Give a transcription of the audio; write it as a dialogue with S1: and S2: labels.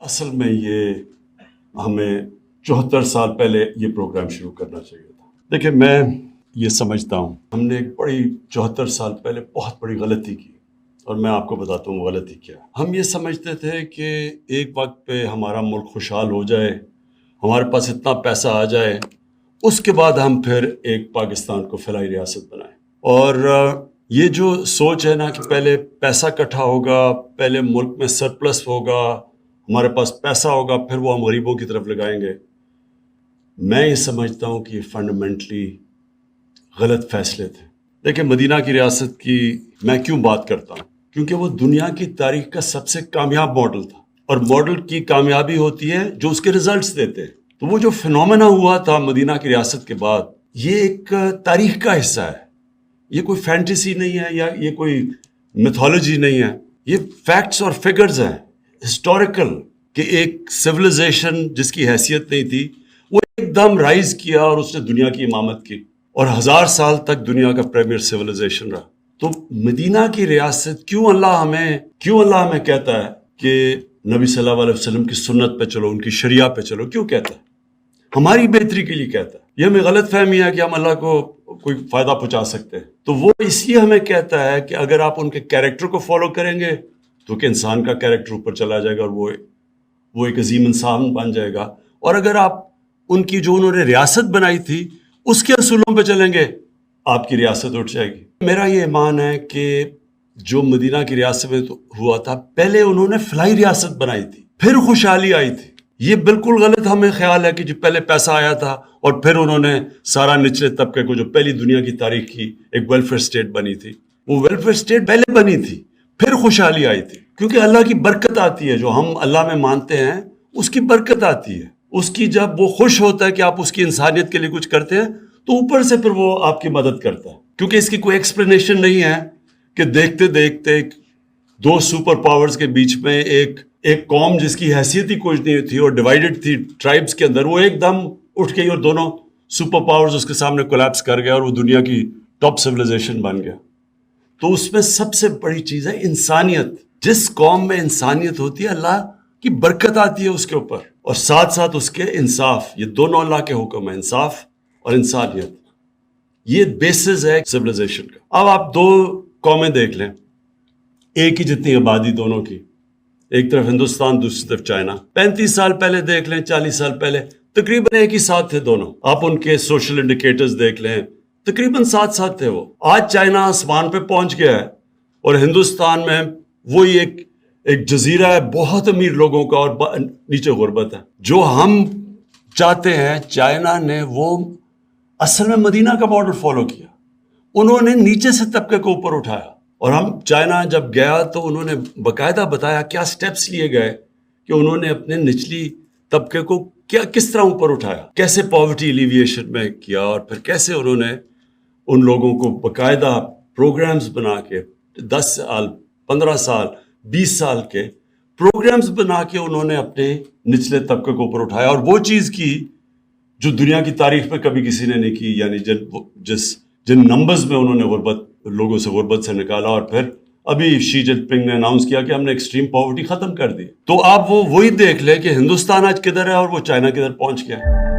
S1: اصل میں یہ ہمیں 74 سال پہلے یہ پروگرام شروع کرنا چاہیے تھا. دیکھیں، میں یہ سمجھتا ہوں ہم نے ایک بڑی 74 سال پہلے بہت بڑی غلطی کی، اور میں آپ کو بتاتا ہوں وہ غلطی کیا. ہم یہ سمجھتے تھے کہ ایک وقت پہ ہمارا ملک خوشحال ہو جائے، ہمارے پاس اتنا پیسہ آ جائے، اس کے بعد ہم پھر ایک پاکستان کو فلاحی ریاست بنائیں. اور یہ جو سوچ ہے نا کہ پہلے پیسہ اکٹھا ہوگا، پہلے ملک میں سرپلس ہوگا، ہمارے پاس پیسہ ہوگا، پھر وہ ہم غریبوں کی طرف لگائیں گے، میں یہ سمجھتا ہوں کہ یہ فنڈامنٹلی غلط فیصلے تھے. دیکھیں، مدینہ کی ریاست کی میں کیوں بات کرتا ہوں؟ کیونکہ وہ دنیا کی تاریخ کا سب سے کامیاب ماڈل تھا، اور ماڈل کی کامیابی ہوتی ہے جو اس کے ریزلٹس دیتے ہیں. تو وہ جو فینومینا ہوا تھا مدینہ کی ریاست کے بعد، یہ ایک تاریخ کا حصہ ہے. یہ کوئی فینٹیسی نہیں ہے یا یہ کوئی میتھولوجی نہیں ہے، یہ فیکٹس اور فگرز ہیں ہسٹوریکل، کہ ایک سویلائزیشن جس کی حیثیت نہیں تھی وہ ایک دم رائز کیا اور اس نے دنیا کی امامت کی، اور 1000 سال تک دنیا کا پریمیئر سویلائزیشن رہا. تو مدینہ کی ریاست کیوں اللہ ہمیں کہتا ہے کہ نبی صلی اللہ علیہ وسلم کی سنت پہ چلو، ان کی شریعہ پہ چلو؟ کیوں کہتا ہے؟ ہماری بہتری کے لیے کہتا ہے. یہ ہمیں غلط فہمی ہے کہ ہم اللہ کو کوئی فائدہ پہنچا سکتے ہیں. تو وہ اس لیے ہمیں کہتا ہے کہ اگر آپ ان کے کیریکٹر کو فالو کریں گے تو کہ انسان کا کیریکٹر اوپر چلا جائے گا اور وہ ایک عظیم انسان بن جائے گا. اور اگر آپ ان کی جو انہوں نے ریاست بنائی تھی اس کے اصولوں پہ چلیں گے، آپ کی ریاست اٹھ جائے گی. میرا یہ ایمان ہے کہ جو مدینہ کی ریاست میں ہوا تھا، پہلے انہوں نے فلاحی ریاست بنائی تھی، پھر خوشحالی آئی تھی. یہ بالکل غلط ہمیں خیال ہے کہ جو پہلے پیسہ آیا تھا اور پھر انہوں نے سارا نچلے طبقے کو، جو پہلی دنیا کی تاریخ کی ایک ویلفیئر اسٹیٹ بنی تھی، وہ ویلفیئر اسٹیٹ پہلے بنی تھی، پھر خوشحالی آئی تھی. کیونکہ اللہ کی برکت آتی ہے، جو ہم اللہ میں مانتے ہیں اس کی برکت آتی ہے. اس کی جب وہ خوش ہوتا ہے کہ آپ اس کی انسانیت کے لیے کچھ کرتے ہیں تو اوپر سے پھر وہ آپ کی مدد کرتا ہے. کیونکہ اس کی کوئی ایکسپلینیشن نہیں ہے کہ دیکھتے دیکھتے دو سپر پاورز کے بیچ میں ایک قوم جس کی حیثیت ہی کچھ نہیں تھی اور ڈیوائیڈڈ تھی ٹرائبز کے اندر، وہ ایک دم اٹھ گئی اور دونوں سپر پاورز اس کے سامنے کولیپس کر گیا اور وہ دنیا کی ٹاپ سویلائزیشن بن گیا. تو اس میں سب سے بڑی چیز ہے انسانیت. جس قوم میں انسانیت ہوتی ہے اللہ کی برکت آتی ہے اس کے اوپر، اور ساتھ ساتھ اس کے انصاف. یہ دونوں اللہ کے حکم ہیں، انصاف اور انسانیت. یہ بیسز ہے سویلائزیشن کا. اب آپ دو قومیں دیکھ لیں، ایک ہی جتنی آبادی دونوں کی، ایک طرف ہندوستان، دوسری طرف چائنا. 35 سال پہلے دیکھ لیں، 40 سال پہلے تقریباً ایک ہی ساتھ تھے دونوں. آپ ان کے سوشل انڈیکیٹرز دیکھ لیں، تقریباً ساتھ تھے وہ. آج چائنا آسمان پہ پہنچ گیا ہے اور ہندوستان میں وہی ایک جزیرہ ہے بہت امیر لوگوں کا اور نیچے غربت ہے. جو ہم چاہتے ہیں، چائنا نے وہ اصل میں مدینہ کا ماڈل فالو کیا. انہوں نے نیچے سے طبقے کو اوپر اٹھایا، اور ہم چائنا جب گیا تو انہوں نے باقاعدہ بتایا کیا سٹیپس لیے گئے کہ انہوں نے اپنے نچلی طبقے کو کس طرح اوپر اٹھایا، کیسے پاورٹی ایلیویشن میں کیا، اور پھر کیسے انہوں نے ان لوگوں کو باقاعدہ پروگرامز بنا کے 10 سال 15 سال 20 سال کے پروگرامز بنا کے انہوں نے اپنے نچلے طبقے کو اوپر اٹھایا. اور وہ چیز کی جو دنیا کی تاریخ میں کبھی کسی نے نہیں کی، یعنی جن نمبرز میں انہوں نے لوگوں سے غربت سے نکالا. اور پھر ابھی شی جن پنگ نے اناؤنس کیا کہ ہم نے ایکسٹریم پاورٹی ختم کر دی. تو آپ وہی دیکھ لیں کہ ہندوستان آج کدھر ہے اور وہ چائنا کدھر پہنچ گیا.